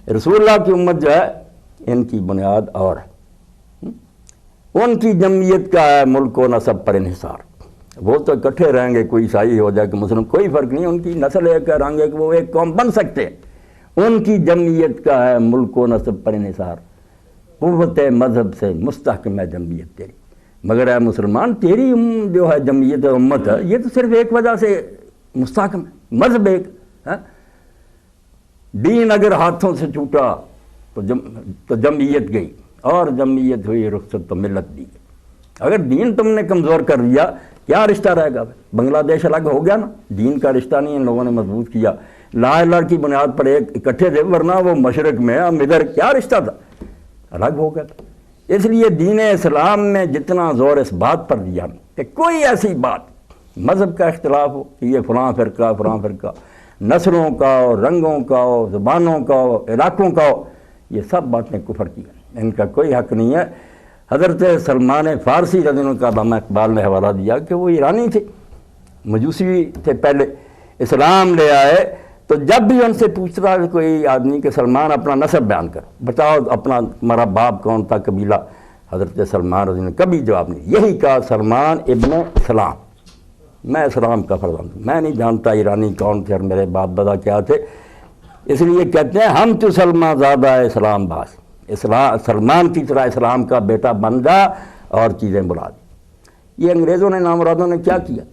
رسول اللہ کی امت جو ہے ان کی بنیاد اور ہے، ان کی جمعیت کا ہے ملک و نسب پر انحصار۔ وہ تو اکٹھے رہیں گے، کوئی عیسائی ہو جائے کہ مسلم، کوئی فرق نہیں، ان کی نسل ایک ہے، رنگ ہے کہ وہ ایک قوم بن سکتے ہیں۔ ان کی جمعیت کا ہے ملک و نسب پر انحصار، قوت مذہب سے مستحکم ہے جمعیت تیری۔ مگر اے مسلمان، تیری جو ہے جمعیت امت ہے، یہ تو صرف ایک وجہ سے مستحکم ہے، مذہب ایک ہے۔ دین اگر ہاتھوں سے چھوٹا تو جمعیت گئی، اور جمعیت ہوئی رخصت تو ملت بھی گئی۔ اگر دین تم نے کمزور کر دیا، کیا رشتہ رہے گا؟ بنگلہ دیش الگ ہو گیا نا، دین کا رشتہ نہیں ان لوگوں نے مضبوط کیا، لا الہ کی بنیاد پر ایک اکٹھے تھے، ورنہ وہ مشرق میں ہم ادھر کیا رشتہ تھا، الگ ہو گیا تھا۔ اس لیے دین اسلام میں جتنا زور اس بات پر دیا کہ کوئی ایسی بات مذہب کا اختلاف ہو کہ یہ فلاں فرقہ نسلوں کا ہو، رنگوں کا ہو، زبانوں کا ہو، علاقوں کا ہو، یہ سب باتیں کفر کی ہیں، ان کا کوئی حق نہیں ہے۔ حضرت سلمان فارسی رضی اللہ عنہ کا علامہ اقبال نے حوالہ دیا کہ وہ ایرانی تھے، مجوسی تھے، پہلے اسلام لے آئے، تو جب بھی ان سے پوچھتا ہے کوئی آدمی کہ سلمان اپنا نسب بیان کر، بتاؤ اپنا ہمارا باپ کون تھا، قبیلہ، حضرت سلمان رضی اللہ عنہ نے کبھی جواب نہیں، یہی کہا سلمان ابن اسلام، میں اسلام کا فرزند ہوں، میں نہیں جانتا ایرانی کون تھے اور میرے باپ دادا کیا تھے، اس لیے کہتے ہیں ہم تو سلمان زادہ اسلام باز، سلمان کی طرح اسلام کا بیٹا بن جا اور چیزیں بلا دی۔ یہ انگریزوں نے نامرادوں نے کیا کیا؟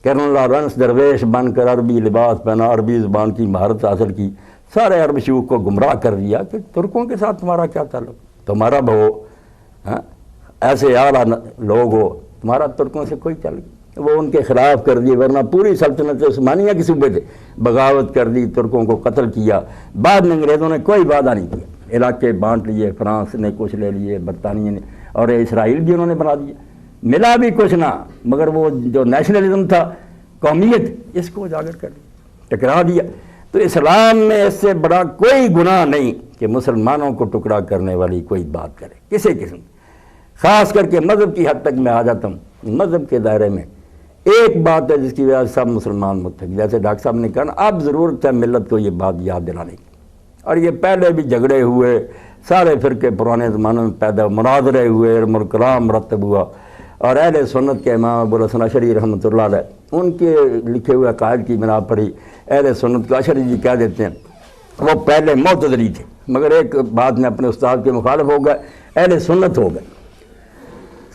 کرنل لارنس درویش بن کر عربی لباس پہنا، عربی زبان کی مہارت حاصل کی، سارے عرب شیوخ کو گمراہ کر دیا کہ ترکوں کے ساتھ تمہارا کیا تعلق، تمہارا بہو ایسے اعلیٰ لوگ ہو، تمہارا ترکوں سے کوئی تعلق۔ وہ ان کے خلاف کر دیے، ورنہ پوری سلطنت عثمانیہ کے صوبے تھے، بغاوت کر دی، ترکوں کو قتل کیا۔ بعد میں انگریزوں نے کوئی وعدہ نہیں کیا، علاقے بانٹ لیے، فرانس نے کچھ لے لیے، برطانیہ نے، اور اسرائیل بھی انہوں نے بنا دیا، ملا بھی کچھ نہ، مگر وہ جو نیشنلزم تھا، قومیت، اس کو اجاگر کر دیا، ٹکرا دیا۔ تو اسلام میں اس سے بڑا کوئی گناہ نہیں کہ مسلمانوں کو ٹکڑا کرنے والی کوئی بات کرے کسی قسم، خاص کر کے مذہب کی حد تک میں آ جاتا ہوں۔ مذہب کے دائرے میں ایک بات ہے جس کی وجہ سے سب مسلمان متفق، جیسے ڈاکٹر صاحب نے کہا نا، اب ضرورت ہے ملت کو یہ بات یاد دلانے کی، اور یہ پہلے بھی جھگڑے ہوئے، سارے فرقے پرانے زمانے میں پیدا، مناظرے ہوئے، علم الکلام مرتب ہوا، اور اہل سنت کے امام ابو الحسن اشعری رحمۃ اللہ علیہ ان کے لکھے ہوئے عقائد کی بنا پر ہی اہل سنت کو اشعری جی کہہ دیتے ہیں، وہ پہلے معتزلی تھے، مگر ایک بات میں اپنے استاد کے مخالف ہو گئے، اہل سنت ہو گئے۔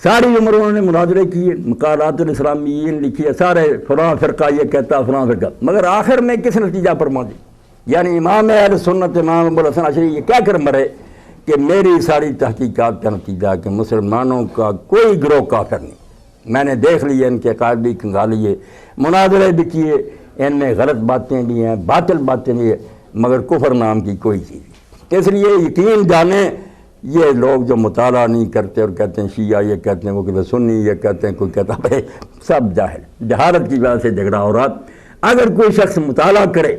ساری عمر انہوں نے مناظرے کیے، مقالات الاسلامیین لکھی ہے، سارے فلاں فرقہ یہ کہتا فلاں فرقہ، مگر آخر میں کس نتیجہ پر پہنچے؟ یعنی امام اہل سنت امام ابو الحسن اشعری یہ کہہ کر مرے کہ میری ساری تحقیقات کا نتیجہ کہ مسلمانوں کا کوئی گروہ کافر نہیں، میں نے دیکھ لیے، ان کے عقائد بھی کھنگالیے، مناظرے بھی کیے، ان میں غلط باتیں بھی ہیں، باطل باتیں بھی ہیں، مگر کفر نام کی کوئی چیز نہیں۔ اس لیے یقین جانیں، یہ لوگ جو مطالعہ نہیں کرتے اور کہتے ہیں شیعہ یہ کہتے ہیں، وہ کہتے ہیں سنی یہ کہتے ہیں، کوئی کہتا ہے، سب جاہل، جہالت کی وجہ سے جھگڑا ہو رہا۔ اگر کوئی شخص مطالعہ کرے